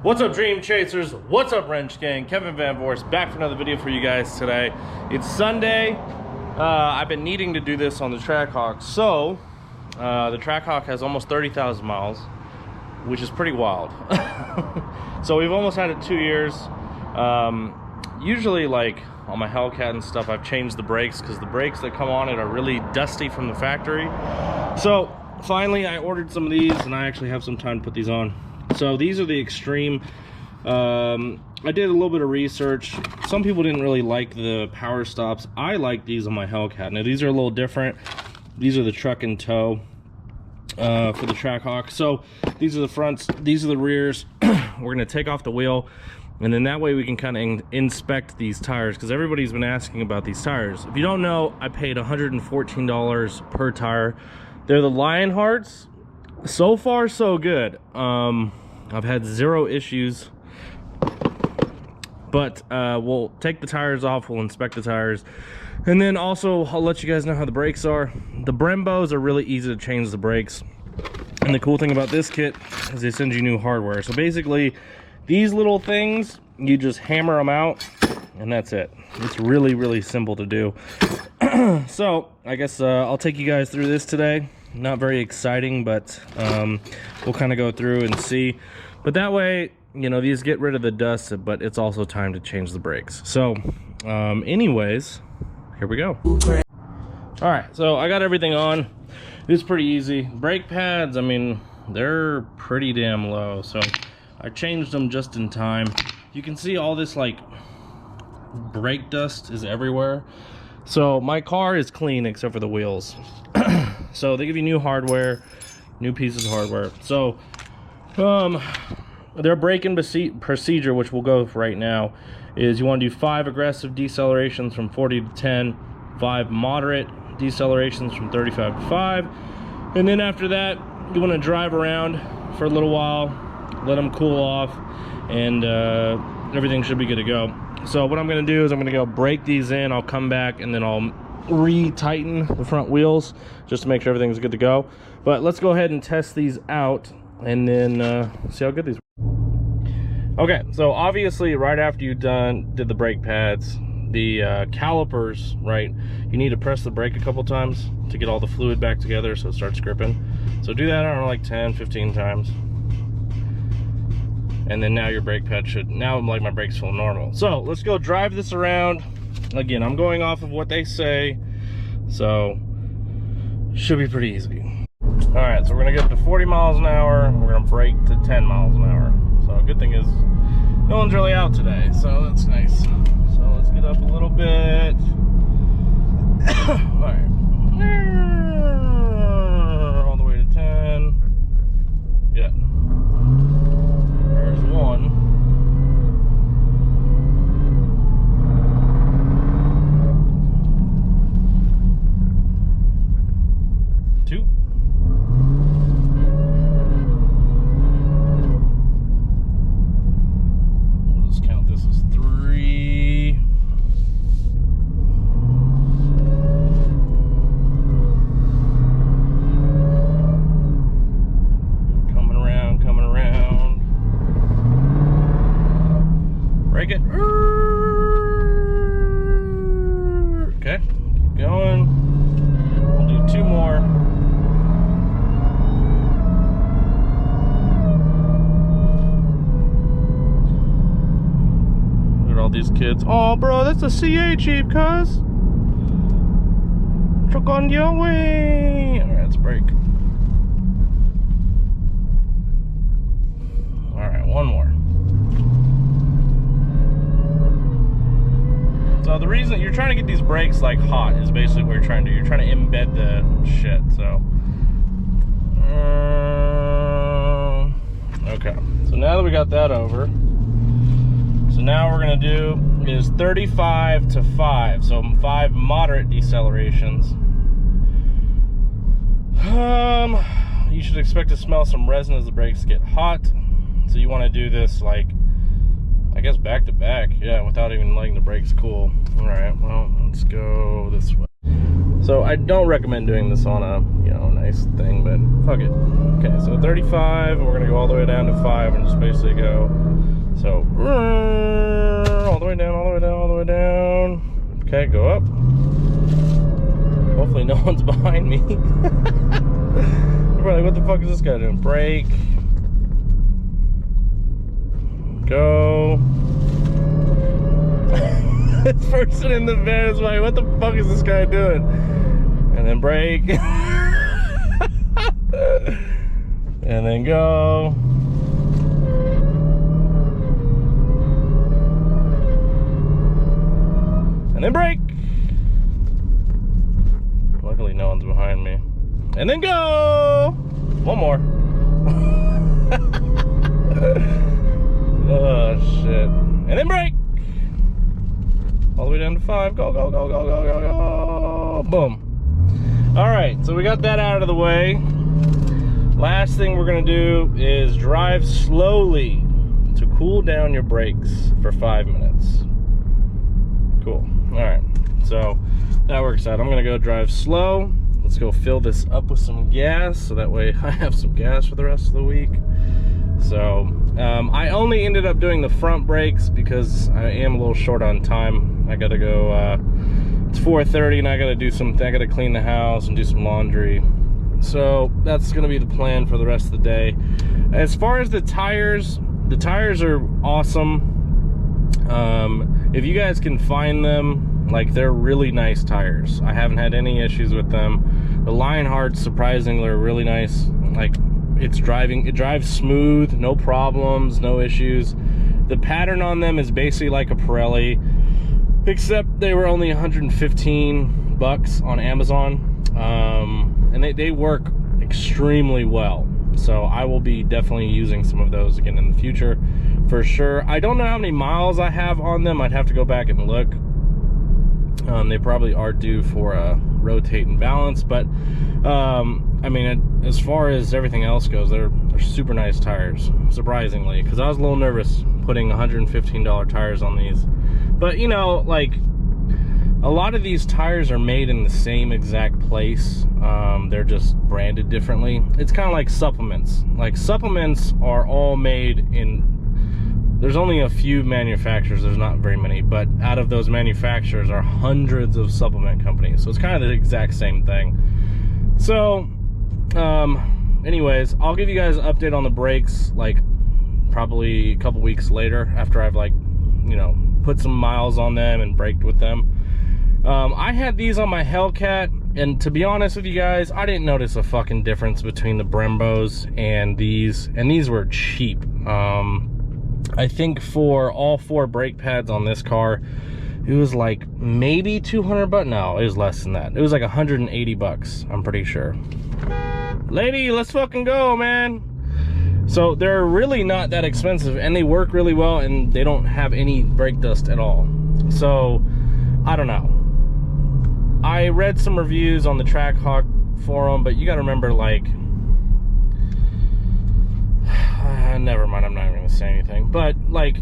What's up, Dream Chasers? What's up, Wrench Gang? Kevin Van Voris back for another video for you guys today. It's Sunday. I've been needing to do this on the Trackhawk. So, the Trackhawk has almost 30,000 miles, which is pretty wild. So we've almost had it 2 years. Usually, like on my Hellcat and stuff, I've changed the brakes because the brakes that come on it are really dusty from the factory. So finally, I ordered some of these, and I actually have some time to put these on. So these are the Extreme. I did a little bit of research. Some people didn't really like the power stops. I like these on my Hellcat. Now these are a little different. These are the truck and tow for the Trackhawk. So these are the fronts, these are the rears. We're gonna take off the wheel, and then that way we can kind of inspect these tires, because everybody's been asking about these tires. If you don't know, I paid $114 per tire. They're the Lionhearts. So far, so good. I've had 0 issues, but we'll take the tires off, we'll inspect the tires, and then also I'll let you guys know how the brakes are. The Brembos are really easy to change the brakes, and the cool thing about this kit is they send you new hardware. So basically, these little things, you just hammer them out, and that's it. It's really, really simple to do. So I guess I'll take you guys through this today. Not very exciting, but we'll kind of go through and see. But that way, you know, these get rid of the dust, but it's also time to change the brakes. So anyways, here we go. All right, so I got everything on. It's pretty easy. Brake pads, I mean, they're pretty damn low, so I changed them just in time. You can see all this like brake dust is everywhere. So my car is clean except for the wheels. So they give you new hardware, new pieces of hardware. So their braking procedure, which we'll go with right now, is you want to do 5 aggressive decelerations from 40 to 10, 5 moderate decelerations from 35 to 5, and then after that you want to drive around for a little while, let them cool off, and everything should be good to go. So what I'm going to do is I'm going to go break these in. I'll come back and then I'll re-tighten the front wheels just to make sure everything's good to go. But let's go ahead and test these out and then see how good these are. Okay, so obviously right after you did the brake pads, the calipers, right, you need to press the brake a couple times to get all the fluid back together so it starts gripping. So do that, I don't know, like 10-15 times. And then now your brake pad should, now like my brakes feel normal. So let's go drive this around. Again, I'm going off of what they say, so should be pretty easy. All right, so we're gonna get to 40 miles an hour. We're gonna brake to 10 miles an hour. So good thing is no one's really out today, so that's nice. So let's get up a little bit. All right, all the way to 10. Yeah. There's 1. 2. We'll just count this as 3. Coming around, coming around. Break it. Okay, keep going. We'll do 2 more. These kids. Oh, bro, that's a CA Jeep, cuz. Truck on your way. All right, let's brake. All right, 1 more. So the reason you're trying to get these brakes like hot is basically what you're trying to do. You're trying to embed the shit. So, okay. So now that we got that over. So now we're gonna do is 35 to 5, so 5 moderate decelerations. You should expect to smell some resin as the brakes get hot. So you want to do this like, I guess back to back, yeah, without even letting the brakes cool. All right, well, let's go this way. So So I don't recommend doing this on a, you know, nice thing, but fuck it. Okay, so 35, and we're gonna go all the way down to 5 and just basically go. So all the way down, all the way down, all the way down. Okay, go up. Hopefully no one's behind me. You're probably, what the fuck is this guy doing? Brake. Go. This person in the van is like, what the fuck is this guy doing? And then brake. And then go. And then brake. Luckily no one's behind me. And then go. One more. Oh shit. And then brake. All the way down to 5. Go, go, go, go, go, go, go. Boom. Alright, so we got that out of the way. Last thing we're gonna do is drive slowly to cool down your brakes for 5 minutes. Cool. Alright, so that works out. I'm gonna go drive slow. Let's go fill this up with some gas so that way I have some gas for the rest of the week. So I only ended up doing the front brakes because I am a little short on time. I gotta go, it's 4:30 and I gotta clean the house and do some laundry. So that's gonna be the plan for the rest of the day. As far as the tires are awesome. If you guys can find them, like, they're really nice tires. I haven't had any issues with them. The Lionhearts surprisingly are really nice. Like, it drives smooth, no problems, no issues. The pattern on them is basically like a Pirelli, except they were only 115 bucks on Amazon. And they work extremely well. So I will be definitely using some of those again in the future for sure. I don't know how many miles I have on them. I'd have to go back and look. They probably are due for a rotate and balance, but I mean, as far as everything else goes, they're super nice tires, surprisingly, because I was a little nervous putting $115 tires on these. But you know, like, a lot of these tires are made in the same exact place. They're just branded differently. It's kind of like supplements. Like, supplements are all made in, there's only a few manufacturers, there's not very many, but out of those manufacturers are hundreds of supplement companies. So it's kind of the exact same thing. So anyways, I'll give you guys an update on the brakes, like, probably a couple weeks later, after I've, like, you know, put some miles on them and braked with them. I had these on my Hellcat, and to be honest with you guys, I didn't notice a fucking difference between the Brembos and these were cheap. I think for all 4 brake pads on this car, it was like maybe 200 bucks. No, it was less than that. It was like 180 bucks, I'm pretty sure. Lady, let's fucking go, man. So they're really not that expensive, and they work really well, and they don't have any brake dust at all. So I don't know. I read some reviews on the Trackhawk forum, but you gotta remember, like, never mind, I'm not even gonna say anything. But like,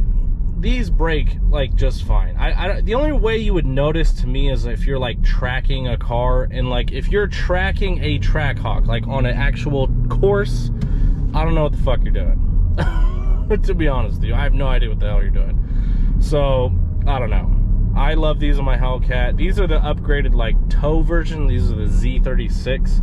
these brake like just fine. The only way you would notice to me is if you're like tracking a car, and like if you're tracking a Trackhawk like on an actual course, I don't know what the fuck you're doing. To be honest with you, I have no idea what the hell you're doing. So I don't know. I love these on my Hellcat. These are the upgraded like tow version. These are the Z36.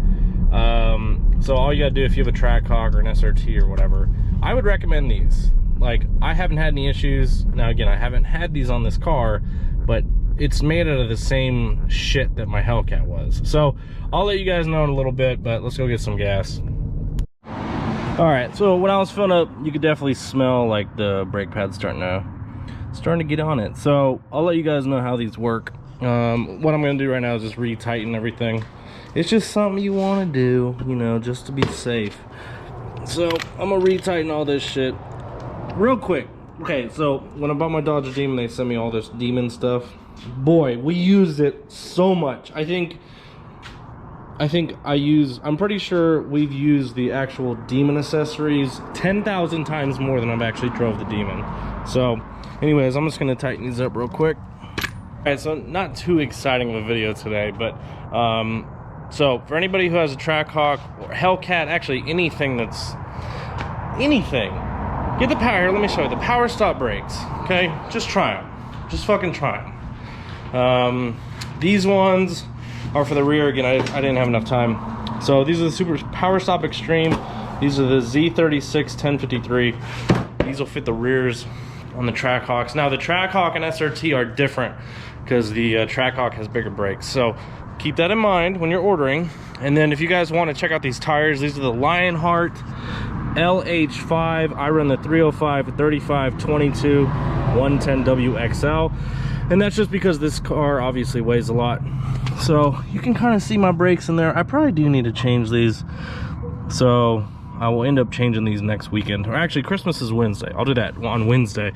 So all you gotta do if you have a Trackhawk or an SRT or whatever, I would recommend these. Like, I haven't had any issues. Now again, I haven't had these on this car, but it's made out of the same shit that my Hellcat was. So I'll let you guys know in a little bit, but let's go get some gas. All right, so when I was filling up, you could definitely smell like the brake pads starting to get on it. So I'll let you guys know how these work. What I'm gonna do right now is just retighten everything. It's just something you want to do, you know, just to be safe. So I'm gonna retighten all this shit real quick. Okay, so when I bought my Dodge Demon, they sent me all this Demon stuff. Boy, we used it so much. I'm pretty sure we've used the actual Demon accessories 10,000 times more than I've actually drove the Demon. So anyways, I'm just gonna tighten these up real quick. Alright, so not too exciting of a video today, but so for anybody who has a Trackhawk or Hellcat, actually anything that's anything, get the power. Here, let me show you the power stop brakes. Okay, just try them. Just fucking try them. These ones are for the rear. Again, I didn't have enough time. So these are the Super Power Stop Extreme. These are the Z36 1053. These will fit the rears on the Trackhawks. Now the Trackhawk and SRT are different because the Trackhawk has bigger brakes. So keep that in mind when you're ordering. And then if you guys want to check out these tires, these are the Lionheart LH5. I run the 305 35 22 110 WXL, and that's just because this car obviously weighs a lot. So you can kind of see my brakes in there. I probably do need to change these, so I will end up changing these next weekend. Or actually, Christmas is Wednesday. I'll do that on Wednesday,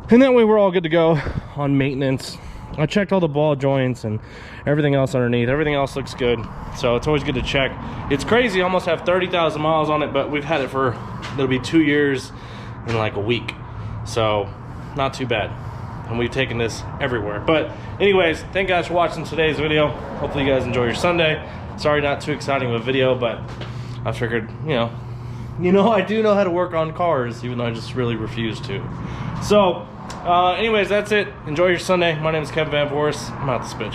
and that way we're all good to go on maintenance. I checked all the ball joints and everything else underneath. Everything else looks good, so it's always good to check. It's crazy, I almost have 30,000 miles on it, but we've had it for, it'll be 2 years in like a week, so not too bad. And we've taken this everywhere. But anyways, thank you guys for watching today's video. Hopefully you guys enjoy your Sunday. Sorry, not too exciting of a video, but I figured, you know, I do know how to work on cars, even though I just really refuse to. So anyways, that's it. Enjoy your Sunday. My name is Kevin Van Voris. I'm out this bitch.